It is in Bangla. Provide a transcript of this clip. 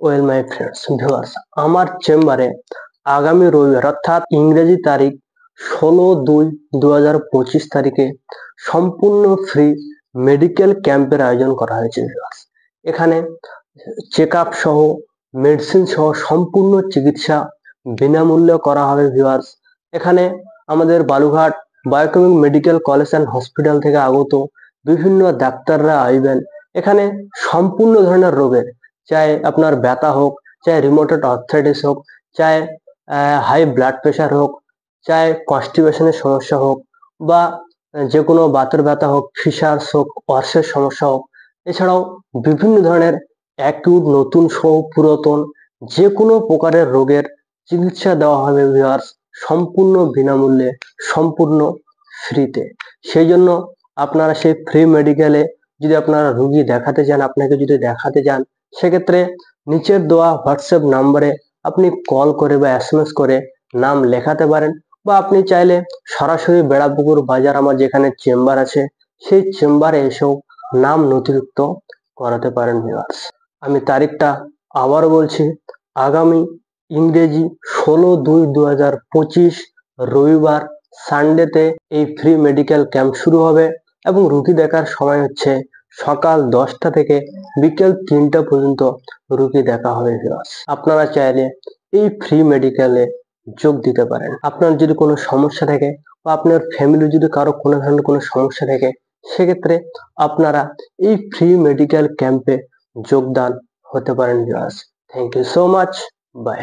ওয়েল মাই ফ্রেন্ডস ভিউয়ার্স, আমার চেম্বারে আগামী রবিবার অর্থাৎ ইংরেজি তারিখ 16/2/2025 তারিখে সম্পূর্ণ ফ্রি মেডিকেল ক্যাম্পের আয়োজন করা হয়েছে ভিউয়ার্স। এখানে চেক আপ সহ মেডিসিন সহ সম্পূর্ণ চিকিৎসা বিনামূল্যে করা হবে ভিউয়ার্স। এখানে আমাদের Balughat biochemic medical college and hospital থেকে আগত বিভিন্ন ডাক্তাররা আসবেন। এখানে সম্পূর্ণ ধরনের রোগের, চাहे আপনার ব্যথা হোক, চাहे রিউমেটয়েড আর্থ্রাইটিস হোক, চাहे হাই ব্লাড প্রেশার হোক, চাहे কনস্টিপেশনের সমস্যা হোক, বা যে কোনো বাতের ব্যথা হোক, ফিশার্স হোক, অর্শের সমস্যা হোক, এছাড়াও বিভিন্ন ধরনের অ্যাকিউট, নতুন সহ পুরাতন যে কোনো প্রকারের রোগের চিকিৎসা দেওয়া হবে ভিউয়ার্স, সম্পূর্ণ বিনামূল্যে, সম্পূর্ণ ফ্রিতে। সেই জন্য আপনারা সেই ফ্রি মেডিকেলে যদি আপনারা রুগী দেখাতে চান, আপনাকে যদি দেখাতে চান, সেক্ষেত্রে নিচের দেওয়া হোয়াটসঅ্যাপ নাম্বারে আপনি কল করে বা SMS করে নাম লেখাতে পারেন, বা আপনি চাইলে সরাসরি বেড়াপুকুর বাজার আমার যেখানে চেম্বার আছে সেই চেম্বারে এসেও নাম নথিভুক্ত করাতে পারেন ভিউয়ার্স। আমি তারিখটা আবারও বলছি, আগামী ইংরেজি 16/2/2025 রবিবার সানডেতে এই ফ্রি মেডিকেল ক্যাম্প শুরু হবে এবং রুগী দেখার সময় হচ্ছে সকাল 10টা থেকে বিকেল 3টা পর্যন্ত রুগী দেখা হবে ভিউয়ার্স। আপনারা চাইলে এই ফ্রি মেডিকেলে যোগ দিতে পারেন। আপনার যদি কোনো সমস্যা থাকে বা আপনার ফ্যামিলি যদি কারো কোনো ধরনের কোনো সমস্যা থাকে, সেক্ষেত্রে আপনারা এই ফ্রি মেডিকেল ক্যাম্পে যোগদান হতে পারেন viewers. Thank you so much, by.